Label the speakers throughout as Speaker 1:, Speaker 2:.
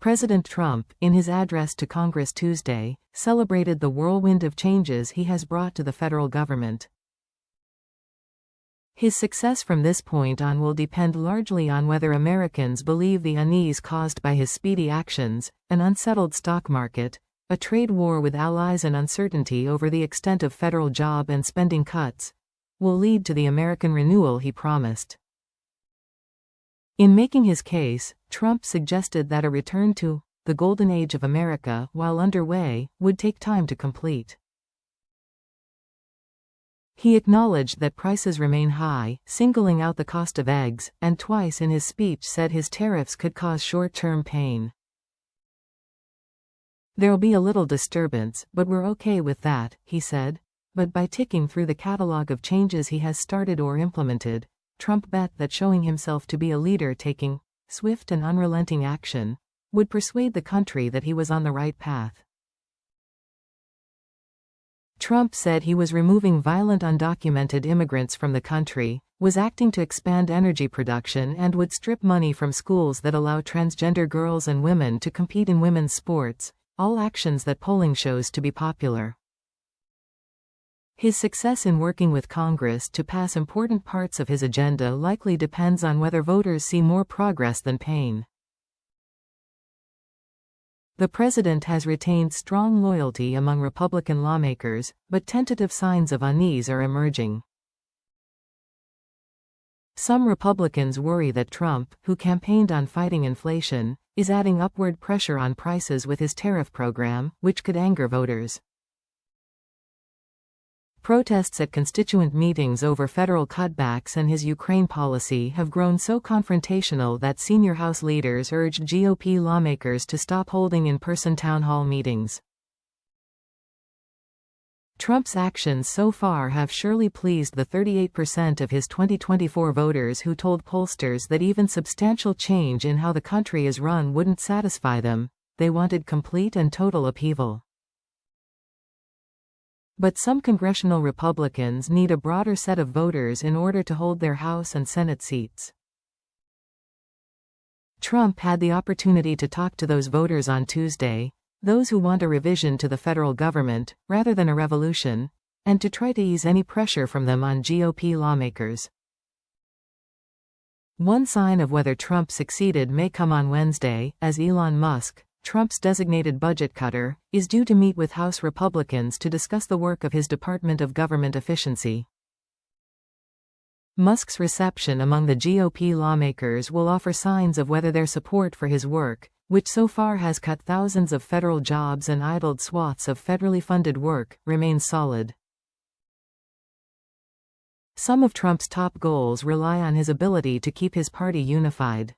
Speaker 1: President Trump, in his address to Congress Tuesday, celebrated the whirlwind of changes he has brought to the federal government. His success from this point on will depend largely on whether Americans believe the unease caused by his speedy actions, an unsettled stock market, a trade war with allies and uncertainty over the extent of federal job and spending cuts, will lead to the American renewal he promised. In making his case, Trump suggested that a return to the golden age of America, while underway, would take time to complete. He acknowledged that prices remain high, singling out the cost of eggs, and twice in his speech said his tariffs could cause short-term pain. "There'll be a little disturbance, but we're okay with that," he said. But by ticking through the catalog of changes he has started or implemented, Trump bet that showing himself to be a leader taking swift and unrelenting action would persuade the country that he was on the right path. Trump said he was removing violent undocumented immigrants from the country, was acting to expand energy production, and would strip money from schools that allow transgender girls and women to compete in women's sports, all actions that polling shows to be popular. His success in working with Congress to pass important parts of his agenda likely depends on whether voters see more progress than pain. The president has retained strong loyalty among Republican lawmakers, but tentative signs of unease are emerging. Some Republicans worry that Trump, who campaigned on fighting inflation, is adding upward pressure on prices with his tariff program, which could anger voters. Protests at constituent meetings over federal cutbacks and his Ukraine policy have grown so confrontational that senior House leaders urged GOP lawmakers to stop holding in-person town hall meetings. Trump's actions so far have surely pleased the 38% of his 2024 voters who told pollsters that even substantial change in how the country is run wouldn't satisfy them. They wanted complete and total upheaval. But some congressional Republicans need a broader set of voters in order to hold their House and Senate seats. Trump had the opportunity to talk to those voters on Tuesday, those who want a revision to the federal government, rather than a revolution, and to try to ease any pressure from them on GOP lawmakers. One sign of whether Trump succeeded may come on Wednesday, as Elon Musk, Trump's designated budget cutter, is due to meet with House Republicans to discuss the work of his Department of Government Efficiency. Musk's reception among the GOP lawmakers will offer signs of whether their support for his work, which so far has cut thousands of federal jobs and idled swaths of federally funded work, remains solid. Some of Trump's top goals rely on his ability to keep his party unified.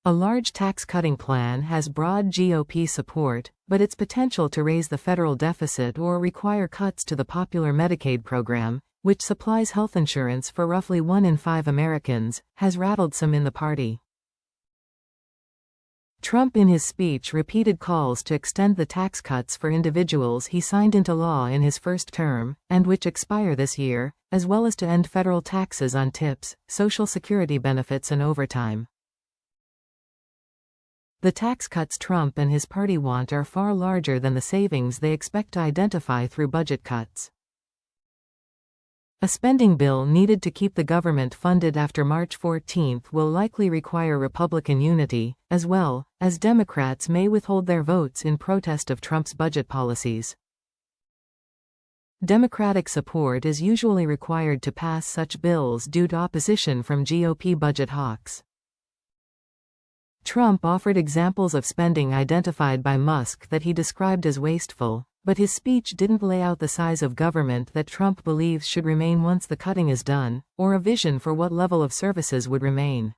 Speaker 1: A large tax-cutting plan has broad GOP support, but its potential to raise the federal deficit or require cuts to the popular Medicaid program, which supplies health insurance for roughly 1 in 5 Americans, has rattled some in the party. Trump in his speech repeated calls to extend the tax cuts for individuals he signed into law in his first term, and which expire this year, as well as to end federal taxes on tips, Social Security benefits and overtime. The tax cuts Trump and his party want are far larger than the savings they expect to identify through budget cuts. A spending bill needed to keep the government funded after March 14 will likely require Republican unity, as well as Democrats may withhold their votes in protest of Trump's budget policies. Democratic support is usually required to pass such bills due to opposition from GOP budget hawks. Trump offered examples of spending identified by Musk that he described as wasteful, but his speech didn't lay out the size of government that Trump believes should remain once the cutting is done, or a vision for what level of services would remain.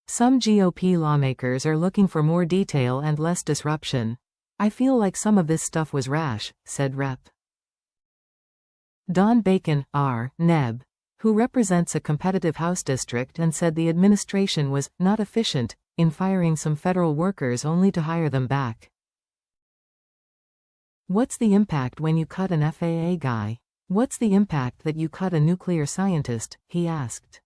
Speaker 1: Some GOP lawmakers are looking for more detail and less disruption. "I feel like some of this stuff was rash," said Rep. Don Bacon, R. Neb, who represents a competitive House district and said the administration was not efficient in firing some federal workers only to hire them back. "What's the impact when you cut an FAA guy? What's the impact that you cut a nuclear scientist?" he asked.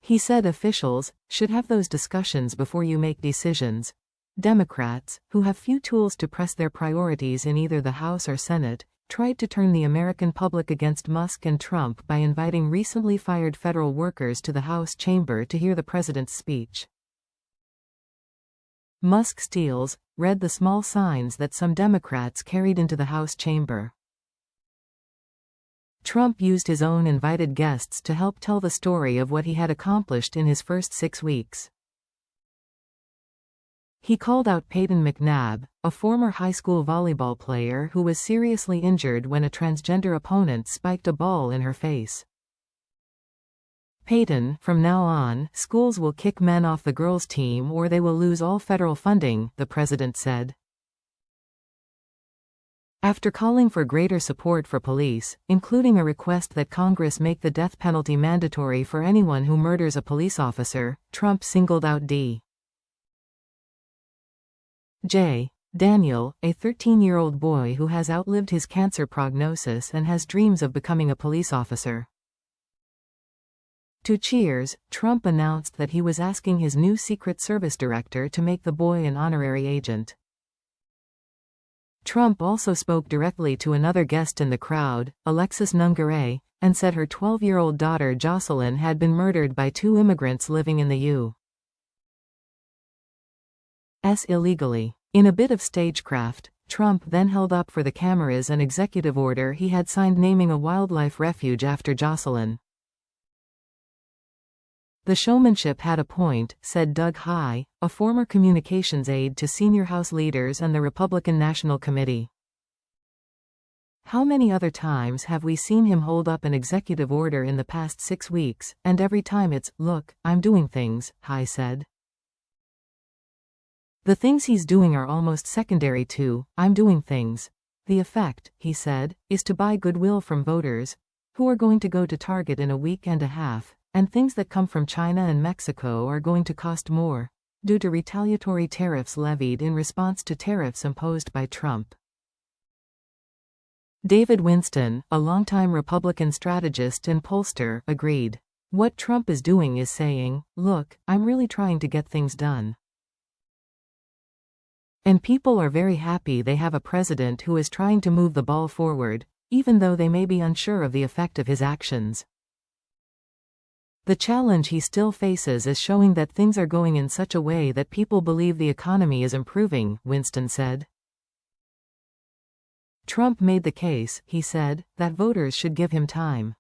Speaker 1: He said officials should have those discussions before you make decisions. Democrats, who have few tools to press their priorities in either the House or Senate, tried to turn the American public against Musk and Trump by inviting recently fired federal workers to the House chamber to hear the president's speech. Musk steals, read the small signs that some Democrats carried into the House chamber. Trump used his own invited guests to help tell the story of what he had accomplished in his first 6 weeks. He called out Peyton McNabb, a former high school volleyball player who was seriously injured when a transgender opponent spiked a ball in her face. Peyton, from now on, schools will kick men off the girls' team or they will lose all federal funding, the president said. After calling for greater support for police, including a request that Congress make the death penalty mandatory for anyone who murders a police officer, Trump singled out Daniel, a 13-year-old boy who has outlived his cancer prognosis and has dreams of becoming a police officer. To Cheers, Trump announced that he was asking his new Secret Service director to make the boy an honorary agent. Trump also spoke directly to another guest in the crowd, Alexis Nungaray, and said her 12-year-old daughter Jocelyn had been murdered by 2 immigrants living in the U.S. illegally. In a bit of stagecraft, Trump then held up for the cameras an executive order he had signed naming a wildlife refuge after Jocelyn. The showmanship had a point, said Doug High, a former communications aide to senior House leaders and the Republican National Committee. How many other times have we seen him hold up an executive order in the past 6 weeks, and every time it's, "Look, I'm doing things," High said. The things he's doing are almost secondary to, "I'm doing things." The effect, he said, is to buy goodwill from voters, who are going to go to Target in a week and a half, and things that come from China and Mexico are going to cost more, due to retaliatory tariffs levied in response to tariffs imposed by Trump. David Winston, a longtime Republican strategist and pollster, agreed. What Trump is doing is saying, "Look, I'm really trying to get things done." And people are very happy they have a president who is trying to move the ball forward, even though they may be unsure of the effect of his actions. The challenge he still faces is showing that things are going in such a way that people believe the economy is improving, Winston said. Trump made the case, he said, that voters should give him time.